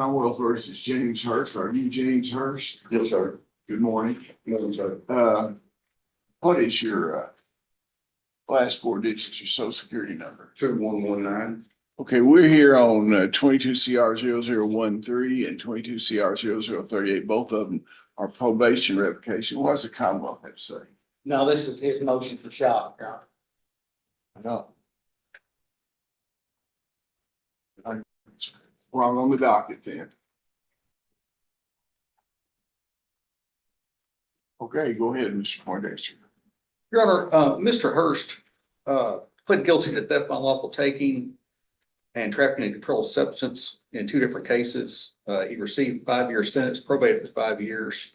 Commonwealth versus James Hurst. Are you James Hurst? Yes, sir. Good morning. No, sir. What is your last four digits, your social security number? 2119. Okay, we're here on 22 CR 0013 and 22 CR 0038. Both of them are probation revocation. What does the Commonwealth have to say? No, this is his motion for shock, Your Honor. I know. Wrong on the docket then. Okay, go ahead, Mr. Poindexter. Your Honor, Mr. Hurst, pled guilty to theft by unlawful taking and trafficking in controlled substance in two different cases. He received 5-year sentence, probated for 5 years.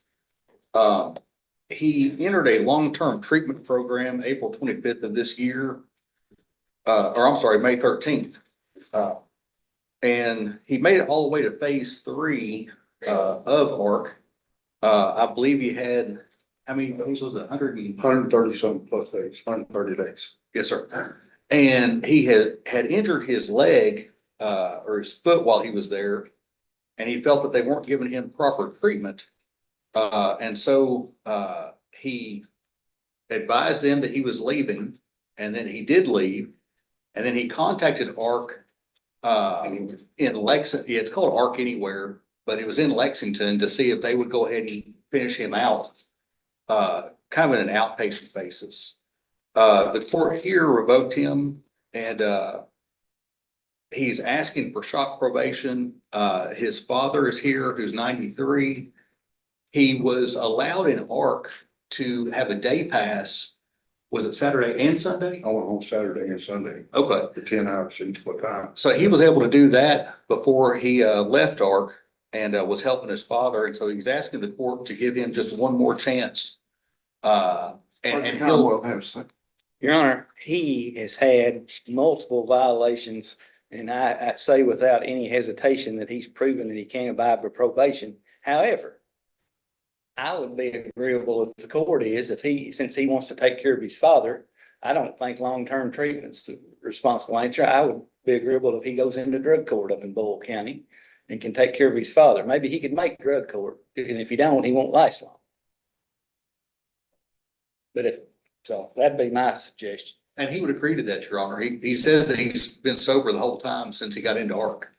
He entered a long-term treatment program April 25th of this year, or I'm sorry, May 13th. And he made it all the way to phase 3 of ARC. I believe he had, how many days was it? 130 something plus days, 130 days. Yes, sir. And he had injured his leg or his foot while he was there. And he felt that they weren't giving him proper treatment. And so he advised them that he was leaving, and then he did leave. And then he contacted ARC in Lexington. It's called ARC Anywhere, but it was in Lexington to see if they would go ahead and finish him out, kind of in an outpatient basis. The court here revoked him, and he's asking for shock probation. His father is here, who's 93. He was allowed in ARC to have a day pass. Was it Saturday and Sunday? I went home Saturday and Sunday Okay. for 10 hours each time. So he was able to do that before he left ARC and was helping his father. And so he's asking the court to give him just one more chance. What does the And Commonwealth have to say? Your Honor, he has had multiple violations, and I say without any hesitation that he's proven that he can't abide by probation. However, I would be agreeable if the court is, since he wants to take care of his father, I don't think long-term treatment's the responsible answer. I would be agreeable if he goes into drug court up in Boyle County and can take care of his father. Maybe he could make drug court, and if he don't, he won't last long. So that'd be my suggestion. And he would agree to that, Your Honor. He says that he's been sober the whole time since he got into ARC.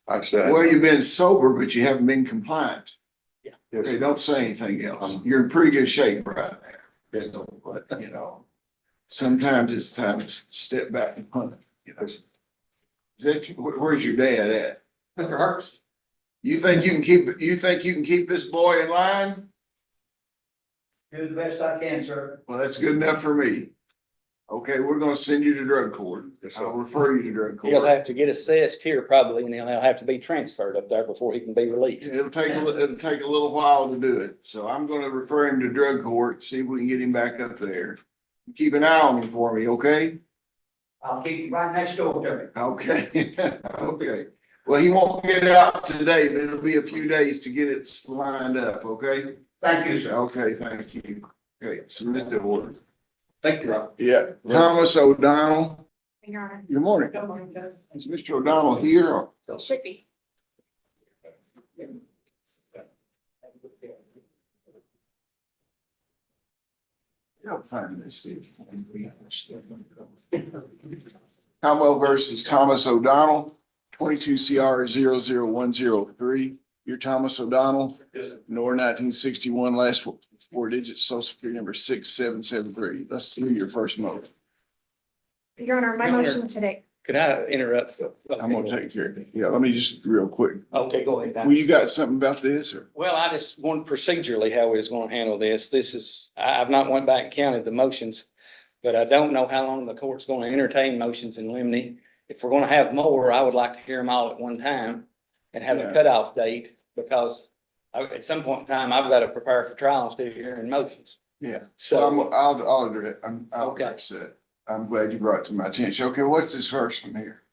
I've said. Well, you've been sober, but you haven't been compliant. Yes. Okay, don't say anything else. You're in pretty good shape right now. So, but, sometimes it's time to step back and punt. Is that, where's your dad at? Mr. Hurst? You think you can keep this boy in line? Do the best I can, sir. Well, that's good enough for me. Okay, we're gonna send you to drug court. I'll refer you to drug He'll court. have to get assessed here probably, and he'll have to be transferred up there before he can be released. It'll take a little while to do it. So I'm gonna refer him to drug court, see if we can get him back up there. Keep an eye on him for me, okay? I'll keep you right next door to me. Okay, okay. Well, he won't get it out today, but it'll be a few days to get it lined up, okay? Thank you, sir. Okay, thank you. Okay, submit the order. Thank you, Your Honor. Yeah, Thomas O'Donnell. Your Honor. Good morning. Good morning, Judge. Is Mr. O'Donnell here? Should be. Yeah, fine, let's see. Commonwealth versus Thomas O'Donnell, 22 CR 00103. You're Thomas O'Donnell, Nor 1961, last four digits, social security number 6773. Let's do your first motion. Your Honor, my motion today. Could I interrupt? I'm gonna take care of it. Yeah, let me just real quick. Okay, go ahead. Well, you got something about this or? Well, I just want procedurally how we was gonna handle this. I've not went back and counted the motions, but I don't know how long the court's gonna entertain motions in limine. If we're gonna have more, I would like to hear them all at one time and have a cutoff date, because at some point in time, I've got to prepare for trial instead of hearing motions. Yeah. So, I'll address it. I'll Okay. address it. I'm glad you brought it to my attention. Okay, what's this first one here?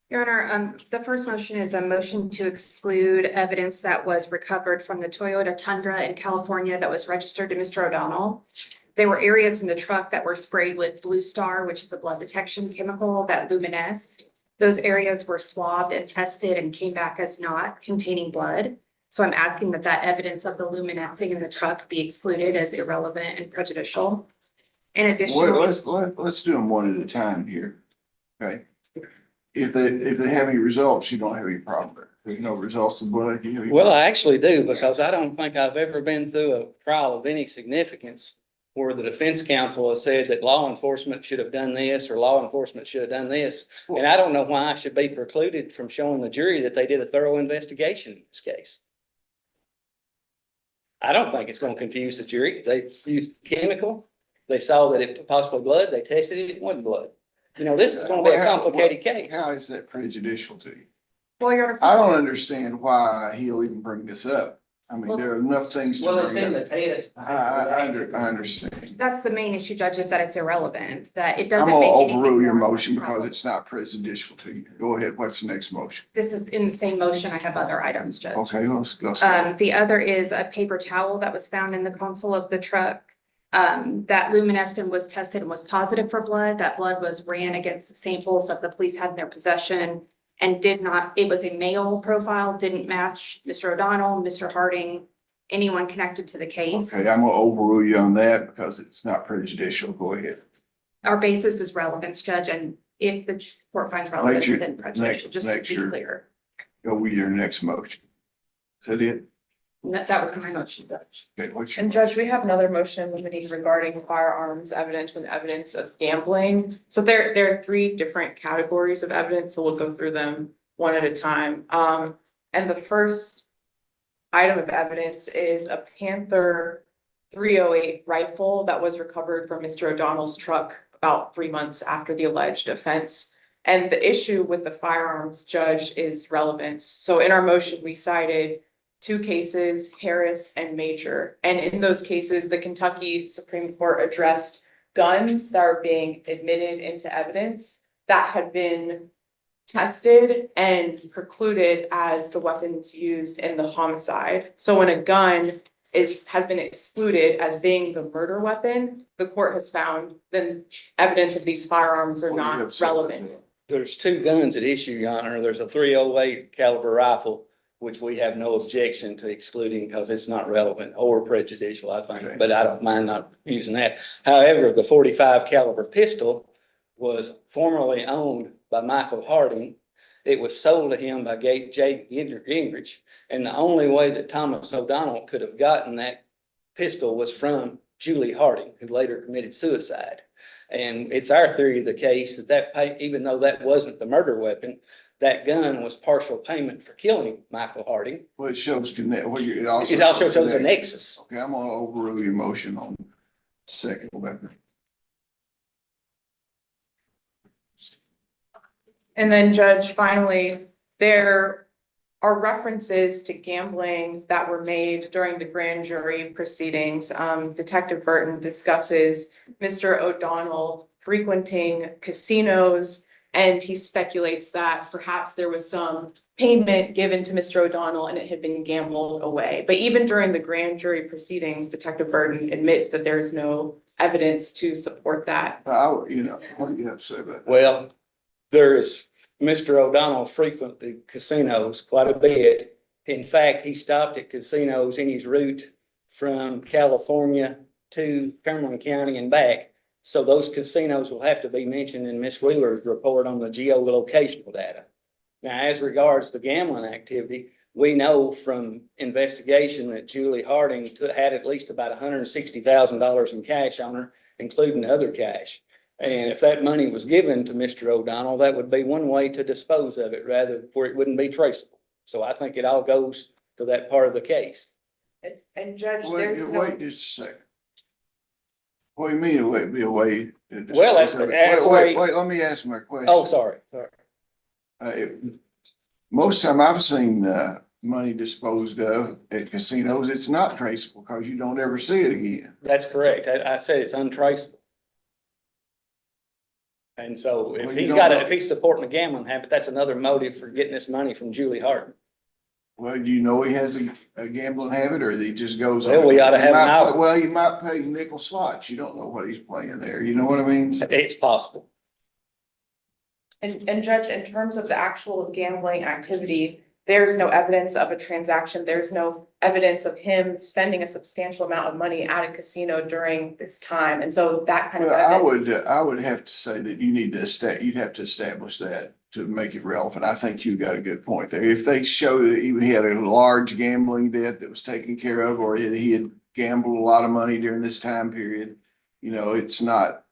Your Honor, the first motion is a motion to exclude evidence that was recovered from the Toyota Tundra in California that was registered to Mr. O'Donnell. There were areas in the truck that were sprayed with Blue Star, which is a blood detection chemical that luminesced. Those areas were swabbed and tested and came back as not containing blood. So I'm asking that that evidence of the luminescing in the truck be excluded as irrelevant and prejudicial. In Well, addition, let's do them one at a time here. Okay? If they have any results, you don't have any problem. There's no results of blood. You know, Well, I actually do, because I don't think I've ever been through a trial of any significance where the defense counsel has said that law enforcement should have done this or law enforcement should have done this. And I don't know why I should be precluded from showing the jury that they did a thorough investigation in this case. I don't think it's going to confuse the jury. They used chemical. They saw that it was possibly blood. They tested it. It wasn't blood. You know, this is going to be a complicated case. How is that prejudicial to you? well, Your Honor. I don't understand why he'll even bring this up. I mean, there are enough things to Well, it's in bring the up. test. I understand. That's the main issue, Judge, is that it's irrelevant, that it I'm doesn't gonna make anything overrule your more motion because relevant. it's not prejudicial to you. Go ahead. What's the next motion? This is in the same motion. I have other items, Judge. Okay, let's go. The other is a paper towel that was found in the console of the truck. That luminescent was tested and was positive for blood. That blood was ran against the samples that the police had in their possession and did not, it was a male profile, didn't match Mr. O'Donnell, Mr. Harding, anyone connected to the case. Okay, I'm gonna overrule you on that because it's not prejudicial. Go ahead. Our basis is relevance, Judge, and if the court finds relevance, your- then prejudicial, just to next be your- clear. Go with your next motion. Is that it? That was my motion, Judge. Okay, what's your? And Judge, we have another motion limiting regarding firearms evidence and evidence of gambling. So there are three different categories of evidence, so we'll go through them one at a time. And the first item of evidence is a Panther 308 rifle that was recovered from Mr. O'Donnell's truck about 3 months after the alleged offense. And the issue with the firearms, Judge, is relevance. So in our motion, we cited two cases, Harris and Major. And in those cases, the Kentucky Supreme Court addressed guns that are being admitted into evidence that had been tested and precluded as the weapons used in the homicide. So when a gun has been excluded as being the murder weapon, the court has found then evidence of these firearms are What are you not upset about relevant. that? There's two guns at issue, Your Honor. There's a 308 caliber rifle, which we have no objection to excluding because it's not relevant or prejudicial, I Okay. think, but I don't mind not using that. However, the 45 caliber pistol was formerly owned by Michael Harding. It was sold to him by Jay Gingrich. And the only way that Thomas O'Donnell could have gotten that pistol was from Julie Harding, who later committed suicide. And it's our theory of the case that even though that wasn't the murder weapon, that gun was partial payment for killing Michael Harding. Well, it shows connect, well, it It also shows a nexus. Okay, I'm gonna overrule your motion on second weapon. And then Judge, finally, there are references to gambling that were made during the grand jury proceedings. Detective Burton discusses Mr. O'Donnell frequenting casinos, and he speculates that perhaps there was some payment given to Mr. O'Donnell and it had been gambled away. But even during the grand jury proceedings, Detective Burton admits that there's no evidence to support that. What do you have to say about that? Well, Mr. O'Donnell frequented casinos quite a bit. In fact, he stopped at casinos in his route from California to Cumberland County and back. So those casinos will have to be mentioned in Ms. Wheeler's report on the geolocational data. Now, as regards the gambling activity, we know from investigation that Julie Harding had at least about $160,000 in cash on her, including other cash. And if that money was given to Mr. O'Donnell, that would be one way to dispose of it, rather where it wouldn't be traceable. So I think it all goes to that part of the case. And Judge, Wait, there's no. wait just a second. What do you mean it would be a way? to Well, that's- dispose of it? that's Wait, why- let me ask my question. Oh, sorry. Most time I've seen, money disposed of at casinos, it's not traceable because you don't ever see it again. That's correct. I said it's untraceable. And so if Well, you he's don't got know. if he's supporting a gambling habit, that's another motive for getting this money from Julie Harding. Well, do you know he has a gambling habit or he just goes? Well, we ought to He have an might hour. play- Well, you might pay nickel slots. You don't know what he's playing there. You know what I mean? It's possible. And Judge, in terms of the actual gambling activity, there's no evidence of a transaction. There's no evidence of him spending a substantial amount of money at a casino during this time. And so that kind of Well, evidence. I would have to say that you need to you'd have to establish that to make it relevant. I think you got a good point there. If they show that he had a large gambling debt that was taken care of, or he had gambled a lot of money during this time period, you know, it's not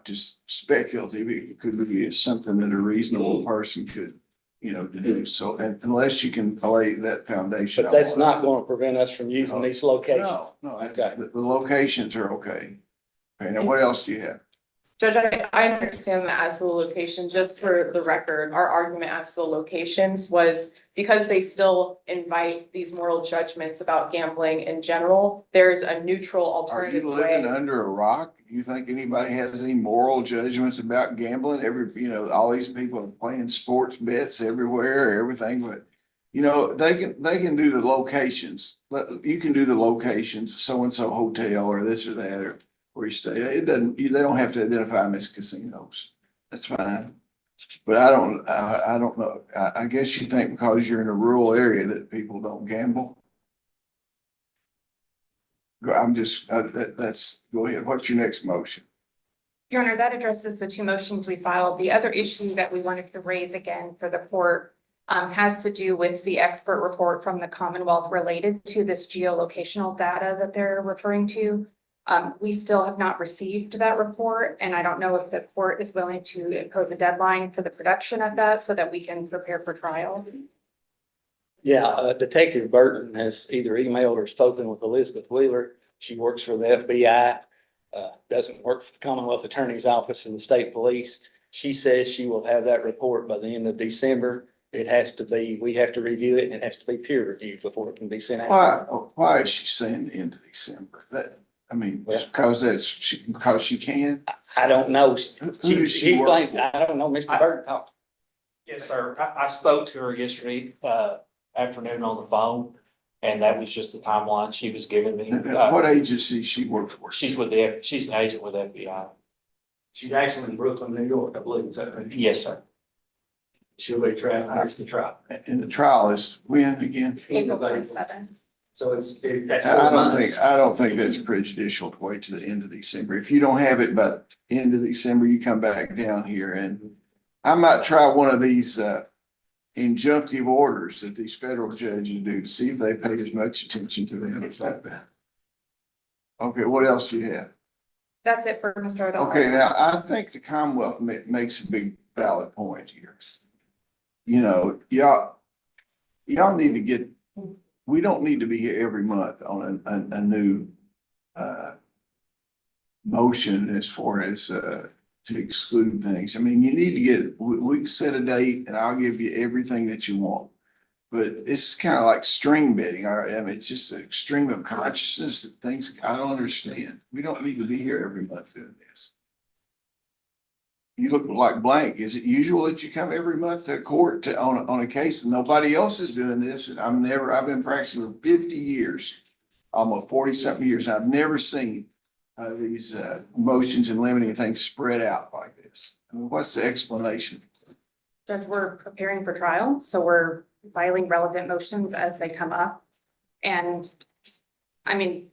just speculative. It could be something that a reasonable person could, you know, do. So unless you can lay that foundation. But that's not going to prevent us from using these locations. No, Okay. the locations are okay. Okay, now what else do you have? Judge, I understand that as to the location, just for the record, our argument as to the locations was because they still invite these moral judgments about gambling in general, there's a neutral Are alternative you living way. under a rock? You think anybody has any moral judgments about gambling? You know, all these people are playing sports bets everywhere, everything, but you know, they can do the locations. You can do the locations, so-and-so hotel or this or that, or where you stay. It doesn't, they don't have to identify them as casinos. That's fine. But I don't know. I guess you think because you're in a rural area that people don't gamble? I'm just, that's, go ahead. What's your next motion? Your Honor, that addresses the two motions we filed. The other issue that we wanted to raise again for the court has to do with the expert report from the Commonwealth related to this geolocational data that they're referring to. We still have not received that report, and I don't know if the court is willing to impose a deadline for the production of that so that we can prepare for trial. Yeah, Detective Burton has either emailed or spoken with Elizabeth Wheeler. She works for the FBI, doesn't work for the Commonwealth Attorney's Office in the state police. She says she will have that report by the end of December. It has to be, we have to review it, and it has to be peer reviewed before it can be sent out. Why is she saying the end of December? I mean, just because she can? I don't know. Who does she work blames, for? I don't know, Mr. Burton talked. Yes, sir. I spoke to her yesterday, afternoon on the phone, and that was just the timeline she was giving me. What agency she work for? She's an agent with FBI. She's actually in Brooklyn, New York, I believe. Is that right? Yes, sir. She'll be traveling to the trial. And the trial is when again? April 27th. So that's I 4 don't months. I don't think that's prejudicial to wait to the end of December. If you don't have it by the end of December, you come back down here, and I might try one of these injunctive orders that these federal judges do to see if they pay as much attention to them as that. Okay, what else do you have? That's it for Mr. O'Donnell. Okay, now I think the Commonwealth makes a big valid point here. You know, y'all need to get, we don't need to be here every month on a new motion as far as to exclude things. I mean, you need to get, we can set a date and I'll give you everything that you want. But it's kind of like string betting. I mean, it's just a stream of consciousness that things I don't understand. We don't need to be here every month doing this. You look like blank. Is it usual that you come every month to court on a case and nobody else is doing this? And I've been practicing for 50 years, almost 40-something years. And I've never seen these motions and limiting things spread out like this. I mean, what's the explanation? Judge, we're preparing for trial, so we're filing relevant motions as they come up. And I mean,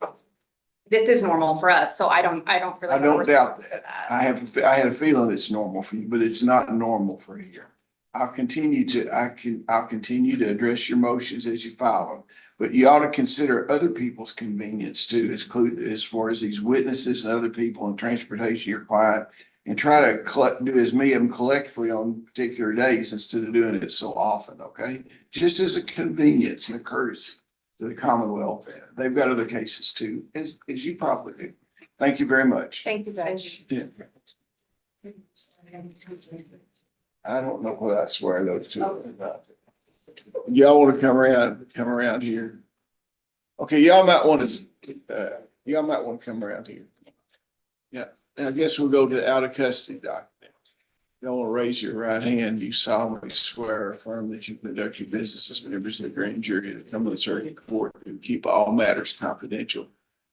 this is normal for us, so I don't really. I have a don't doubt response to that. I had a feeling it's normal for you, but it's not normal for here. I'll continue to address your motions as you file them, but you ought to consider other people's convenience too, as far as these witnesses and other people and transportation of your client, and try to do as many of them collectively on particular days instead of doing it so often, okay? Just as a convenience and a courtesy to the Commonwealth. They've got other cases too, as you probably do. Thank you very much. Thank you, Judge. Yeah. I don't know what I swear those two are about. Y'all want to come around here? Okay, y'all might want to come around here. Yeah, and I guess we'll go to the out of custody document. Y'all want to raise your right hand. You solemnly swear or affirm that you conduct your business as members of the grand jury of the Cumberland Circuit Court and keep all matters confidential,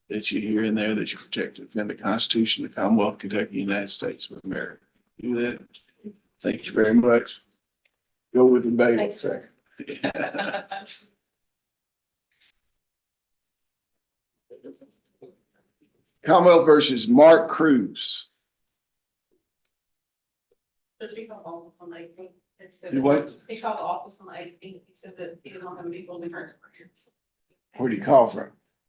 that you hear in there, that you protect and defend the Constitution of the Commonwealth of Kentucky, United States of America. Do that? Thank you very much. Go with the bailiff. Commonwealth versus Mark Cruz. He called the office on the 18th. It said You what? He called the office on the 18th. He said that he didn't want to be building her. Where'd he call from?